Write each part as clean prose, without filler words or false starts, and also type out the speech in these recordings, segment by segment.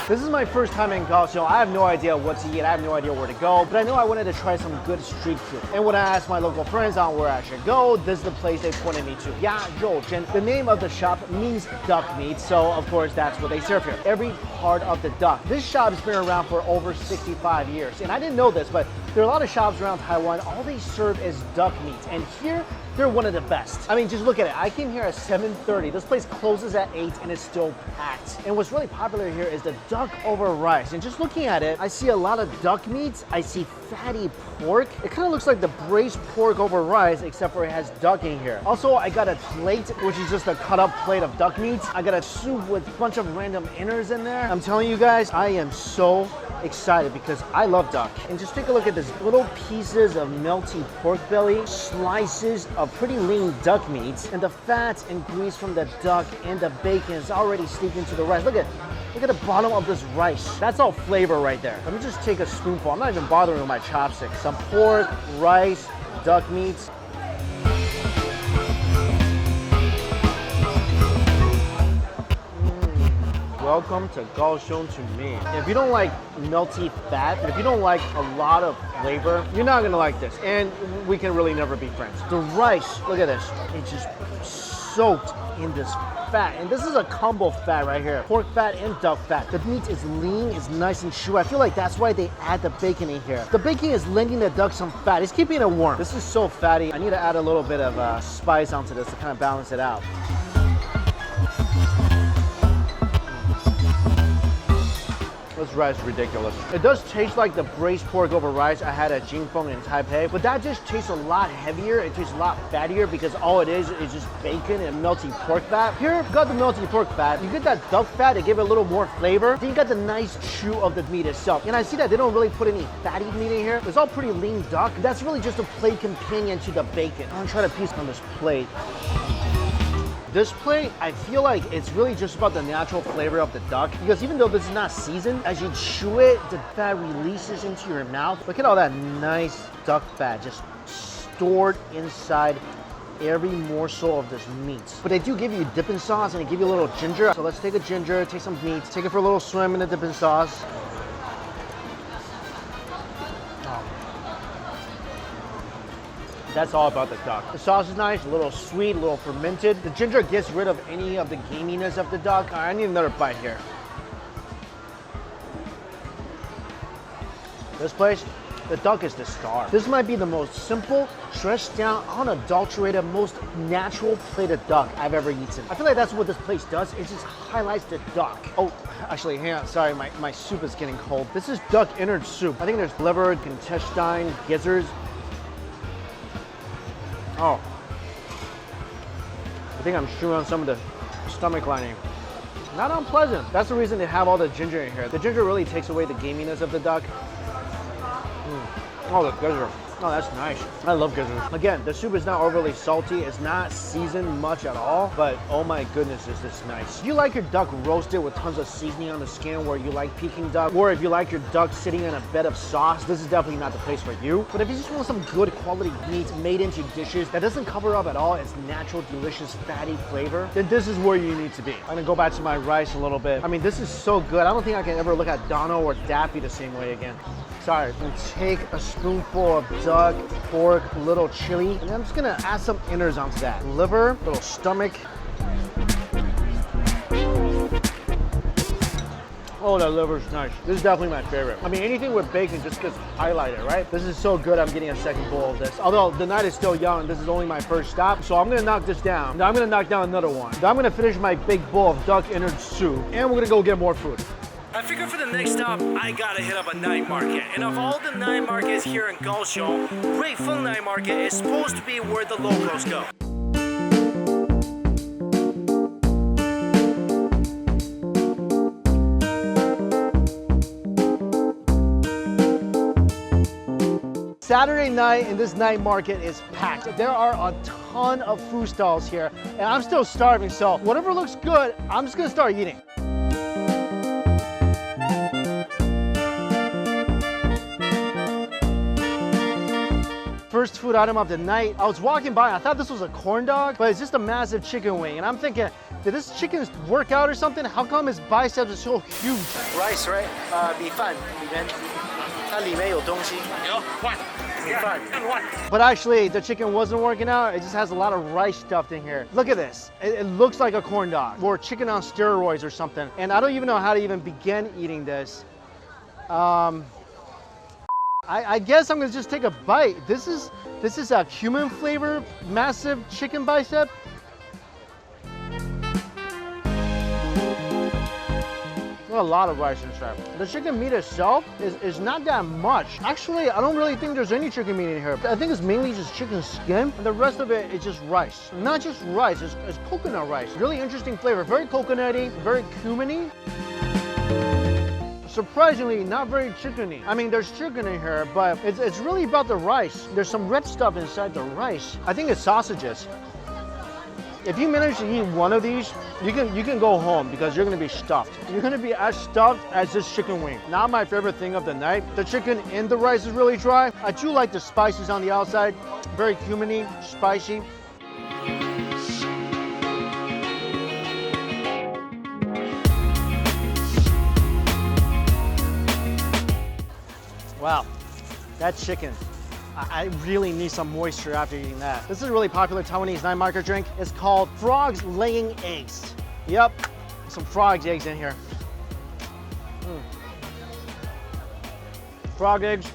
This is my first time in Kaohsiung. I have no idea what to eat. I have no idea where to go, but I know I wanted to try some good street food. And when I asked my local friends on where I should go, this is the place they pointed me to. Chen. The name of the shop means duck meat, so of course that's what they serve here. Every part of the duck. This shop has been around for over 65 years, and I didn't know this, but there are a lot of shops around Taiwan. All they serve is duck meat, and here they're one of the best. I mean, just look at it. I came here at 7:30. This place closes at 8 and it's still packed. And what's really popular here is the duck over rice. And just looking at it, I see a lot of duck meats. I see fatty pork. It kind of looks like the braised pork over rice, except for it has duck in here. Also, I got a plate, which is just a cut up plate of duck meats. I got a soup with a bunch of random innards in there. I'm telling you guys, I am so excited because I love duck. And just take a look at this little pieces of melty pork belly, slices of pretty lean duck meat, and the fats and grease from the duck and the bacon is already steeped into the rice. Look at the bottom of this rice. That's all flavor right there. Let me just take a spoonful. I'm not even bothering with my chopsticks. Some pork, rice, duck meat. Welcome to Kaohsiung to me. If you don't like melty fat, if you don't like a lot of flavor, you're not gonna like this. And we can really never be friends. The rice, look at this. It's just soaked in this fat. And this is a combo fat right here. Pork fat and duck fat. The meat is lean, it's nice and chewy. I feel like that's why they add the bacon in here. The bacon is lending the duck some fat. It's keeping it warm. This is so fatty. I need to add a little bit of spice onto this to kind of balance it out. This rice is ridiculous. It does taste like the braised pork over rice I had at Jingfeng in Taipei, but that just tastes a lot heavier. It tastes a lot fattier because all it is just bacon and melty pork fat. Here, you got the melty pork fat. You get that duck fat to give it a little more flavor. Then you got the nice chew of the meat itself. And I see that they don't really put any fatty meat in here. It's all pretty lean duck. That's really just a plate companion to the bacon. I'm gonna try to piece on this plate. This plate, I feel like it's really just about the natural flavor of the duck, because even though this is not seasoned, as you chew it, the fat releases into your mouth. Look at all that nice duck fat just stored inside every morsel of this meat. But they do give you dipping sauce and they give you a little ginger. So let's take a ginger, take some meat, take it for a little swim in the dipping sauce. That's all about the duck. The sauce is nice, a little sweet, a little fermented. The ginger gets rid of any of the gaminess of the duck. All right, I need another bite here. This place, the duck is the star. This might be the most simple, stretched down, unadulterated, most natural plate of duck I've ever eaten. I feel like that's what this place does. It just highlights the duck. Oh, actually, hang on. Sorry, my soup is getting cold. This is duck innard soup. I think there's liver, intestine, gizzards. Oh, I think I'm chewing on some of the stomach lining. Not unpleasant. That's the reason they have all the ginger in here. The ginger really takes away the gaminess of the duck. Oh, the gizzard. Oh, that's nice. I love gizzard. Again, the soup is not overly salty. It's not seasoned much at all, but oh my goodness, is this nice. If you like your duck roasted with tons of seasoning on the skin, where you like Peking duck, or if you like your duck sitting in a bed of sauce, this is definitely not the place for you. But if you just want some good quality meat made into dishes that doesn't cover up at all its natural, delicious, fatty flavor, then this is where you need to be. I'm gonna go back to my rice a little bit. I mean, this is so good. I don't think I can ever look at Dono or Daffy the same way again. Sorry, and take a spoonful of duck, pork, a little chili, and I'm just gonna add some innards onto that. Liver, little stomach. Oh, that liver's nice. This is definitely my favorite. I mean, anything with bacon just gets highlighted, right? This is so good, I'm getting a second bowl of this. Although the night is still young, this is only my first stop, so I'm gonna knock this down. Then I'm gonna knock down another one. Then I'm gonna finish my big bowl of duck innard soup, and we're gonna go get more food. I figured for the next stop, I gotta hit up a night market. And of all the night markets here in Kaohsiung, Ruifeng Night Market is supposed to be where the locals go. Saturday night and this night market is packed. There are a ton of food stalls here, and I'm still starving, so whatever looks good, I'm just gonna start eating. First food item of the night. I was walking by, I thought this was a corn dog, but it's just a massive chicken wing. And I'm thinking, Did this chicken work out or something? How come his biceps are so huge? Rice, right? 米饭里面，它里面有东西。有饭，米饭。 But actually, the chicken wasn't working out. It just has a lot of rice stuffed in here. Look at this. It looks like a corn dog or chicken on steroids or something. And I don't even know how to even begin eating this. I guess I'm gonna just take a bite. This is a cumin flavor, massive chicken bicep. A lot of rice inside. The chicken meat itself is not that much. Actually, I don't really think there's any chicken meat in here. I think it's mainly just chicken skin, and the rest of it is just rice. Not just rice, it's coconut rice. Really interesting flavor, very coconutty, very cuminy. Surprisingly, not very chickeny. I mean, there's chicken in here, but it's really about the rice. There's some red stuff inside the rice. I think it's sausages. If you manage to eat one of these, you can go home because you're gonna be stuffed. You're gonna be as stuffed as this chicken wing. Not my favorite thing of the night. The chicken in the rice is really dry. I do like the spices on the outside. Very cuminy, spicy. Wow, that chicken. I really need some moisture after eating that. This is a really popular Taiwanese night market drink. It's called Frogs Laying Eggs. Yep, some frogs eggs in here. Frog eggs.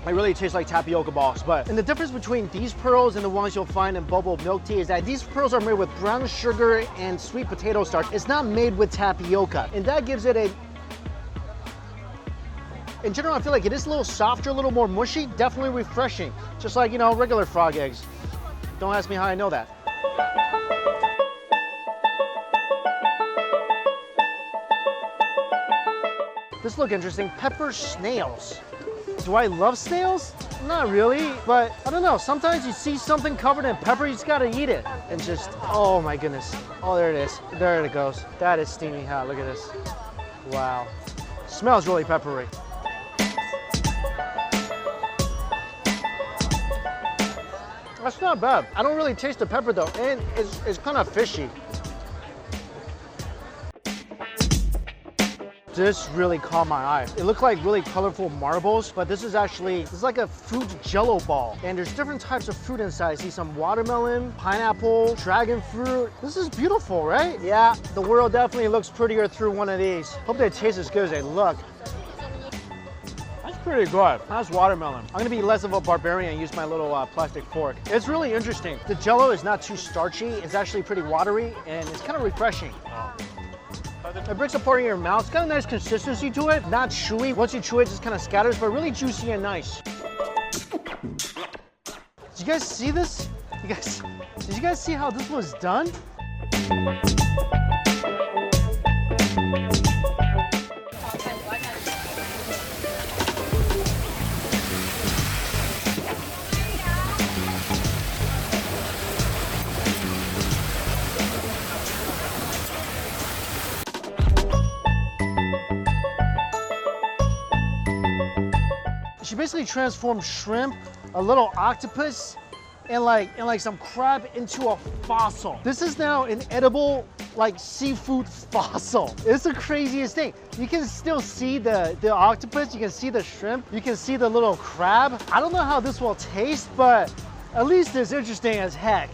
It really tastes like tapioca balls. But and the difference between these pearls and the ones you'll find in bubble milk tea is that these pearls are made with brown sugar and sweet potato starch. It's not made with tapioca. And that gives it a in general, I feel like it is a little softer, a little more mushy, definitely refreshing. Just like, you know, regular frog eggs. Don't ask me how I know that. This look interesting, pepper snails. Do I love snails? Not really, but I don't know. Sometimes you see something covered in pepper, you just gotta eat it. And just, oh my goodness. Oh, there it is. There it goes. That is steamy hot, look at this. Wow. Smells really peppery. That's not bad. I don't really taste the pepper though, and it's kind of fishy. This really caught my eye. It looked like really colorful marbles, but this is like a fruit jello ball. And there's different types of fruit inside. I see some watermelon, pineapple, dragon fruit. This is beautiful, right? Yeah, the world definitely looks prettier through one of these. Hope they taste as good as they look. Pretty good. That's watermelon. I'm gonna be less of a barbarian and use my little plastic fork. It's really interesting. The jello is not too starchy. It's actually pretty watery and it's kind of refreshing. It breaks apart in your mouth. It's got a nice consistency to it. Not chewy. Once you chew it, it just kind of scatters, but really juicy and nice. Did you guys see this? Did you guys see how this was done? She basically transformed shrimp, a little octopus, and like some crab into a fossil. This is now an edible like seafood fossil. It's the craziest thing. You can still see the octopus, you can see the shrimp, you can see the little crab. I don't know how this will taste, but at least it's interesting as heck.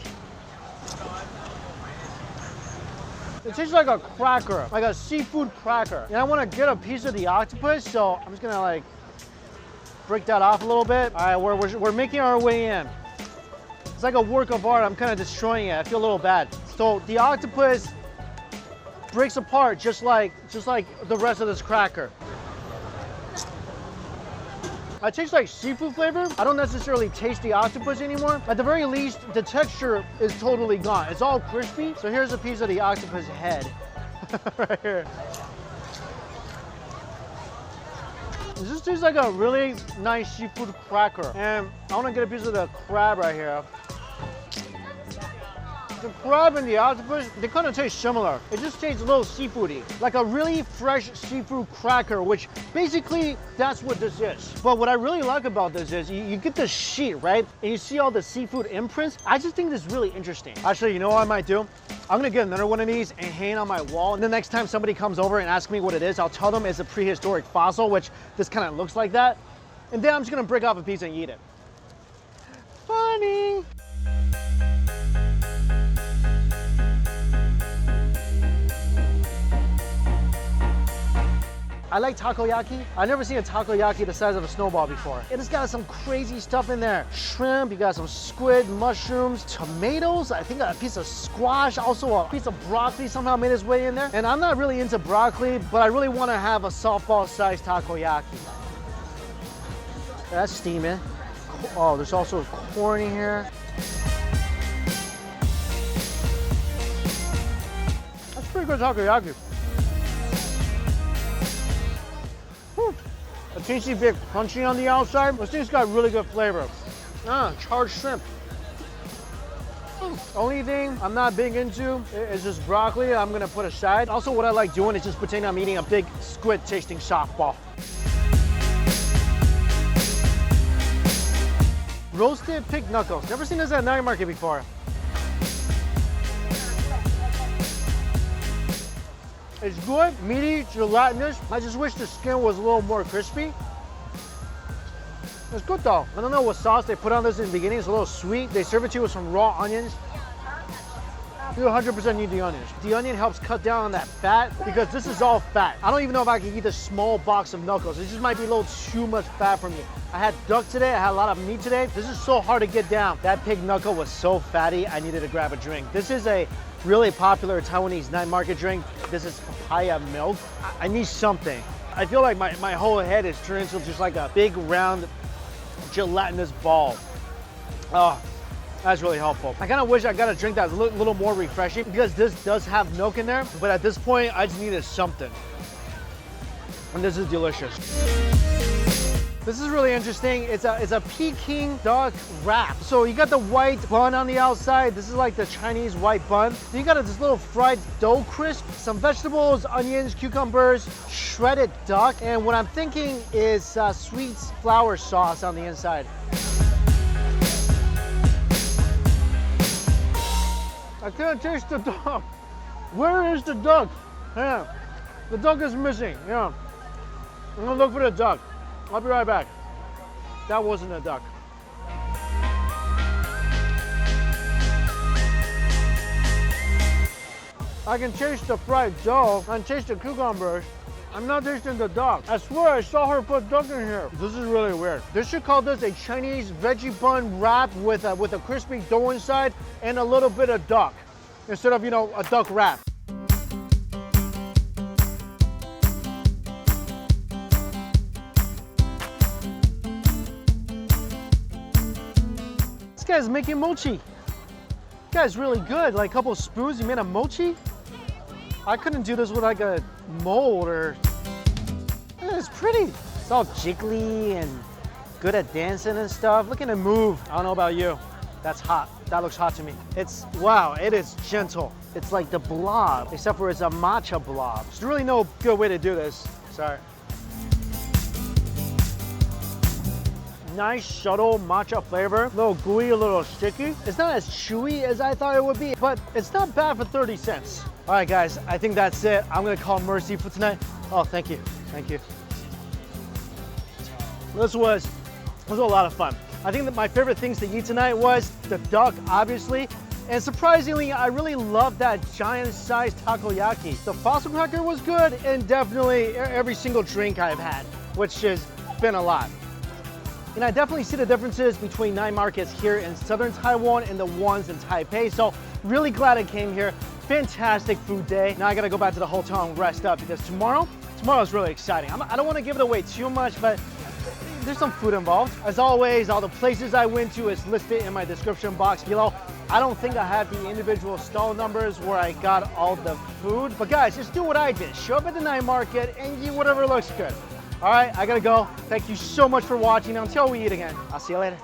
It tastes like a cracker, like a seafood cracker. And I want to get a piece of the octopus, so I'm just gonna like break that off a little bit. All right, we're making our way in. It's like a work of art. I'm kind of destroying it. I feel a little bad. So the octopus breaks apart just like the rest of this cracker. It tastes like seafood flavor. I don't necessarily taste the octopus anymore. At the very least, the texture is totally gone. It's all crispy. So here's a piece of the octopus head right here. This tastes like a really nice seafood cracker. And I want to get a piece of the crab right here. The crab and the octopus, they kind of taste similar. It just tastes a little seafoody. Like a really fresh seafood cracker, which basically that's what this is. But what I really like about this is you get the sheet, right? And you see all the seafood imprints. I just think this is really interesting. Actually, you know what I might do? I'm gonna get another one of these and hang on my wall. And the next time somebody comes over and asks me what it is, I'll tell them it's a prehistoric fossil, which this kind of looks like that. And then I'm just gonna break off a piece and eat it. Funny. I like takoyaki. I've never seen a takoyaki the size of a snowball before. It has got some crazy stuff in there. Shrimp, you got some squid, mushrooms, tomatoes, I think a piece of squash, also a piece of broccoli somehow made its way in there. And I'm not really into broccoli, but I really want to have a softball-sized takoyaki. That's steaming. Oh, there's also corn in here. That's pretty good takoyaki. A tasty bit crunchy on the outside. This thing's got really good flavor. Charred shrimp. Only thing I'm not big into is just broccoli I'm gonna put aside. Also, what I like doing is just pretending I'm eating a big squid tasting softball. Roasted pig knuckles. Never seen this at a night market before. It's good, meaty, gelatinous. I just wish the skin was a little more crispy. It's good though. I don't know what sauce they put on this in the beginning. It's a little sweet. They serve it to you with some raw onions. You 100% need the onions. The onion helps cut down on that fat because this is all fat. I don't even know if I can eat this small box of knuckles. It just might be a little too much fat for me. I had duck today. I had a lot of meat today. This is so hard to get down. That pig knuckle was so fatty, I needed to grab a drink. This is a really popular Taiwanese night market drink. This is papaya milk. I need something. I feel like my whole head is turned into just like a big round gelatinous ball. Oh, that's really helpful. I kind of wish I got a drink that's a little more refreshing because this does have milk in there, but at this point I just needed something. And this is delicious. This is really interesting. It's a Peking duck wrap. So you got the white bun on the outside. This is like the Chinese white bun. Then you got this little fried dough crisp, some vegetables, onions, cucumbers, shredded duck, and what I'm thinking is sweet flour sauce on the inside. I can't taste the duck. Where is the duck? Yeah, the duck is missing. Yeah, I'm gonna look for the duck. I'll be right back. That wasn't a duck. I can taste the fried dough and taste the cucumbers. I'm not tasting the duck. I swear I saw her put duck in here. This is really weird. They should call this a Chinese veggie bun wrap with a crispy dough inside and a little bit of duck instead of, you know, a duck wrap. This guy's making mochi. This guy's really good. Like a couple of spoons, you made a mochi? I couldn't do this with like a mold or... It's pretty. It's all jiggly and good at dancing and stuff. Look at it move. I don't know about you. That's hot. That looks hot to me. It's, wow, it is gentle. It's like the blob, except for it's a matcha blob. There's really no good way to do this. Sorry. Nice subtle matcha flavor, a little gooey, a little sticky. It's not as chewy as I thought it would be, but it's not bad for 30 cents. All right, guys, I think that's it. I'm gonna call Mercy for tonight. Oh, thank you, thank you. This was a lot of fun. I think that my favorite things to eat tonight was the duck, obviously, and surprisingly, I really loved that giant-sized takoyaki. The fossil cracker was good, and definitely every single drink I've had, which has been a lot. And I definitely see the differences between night markets here in southern Taiwan and the ones in Taipei. So really glad I came here. Fantastic food day. Now I gotta go back to the hotel and rest up because tomorrow's really exciting. I don't want to give it away too much, but there's some food involved. As always, all the places I went to is listed in my description box below. I don't think I have the individual stall numbers where I got all the food, but guys, just do what I did. Show up at the night market and eat whatever looks good. All right, I gotta go. Thank you so much for watching. Until we eat again, I'll see you later.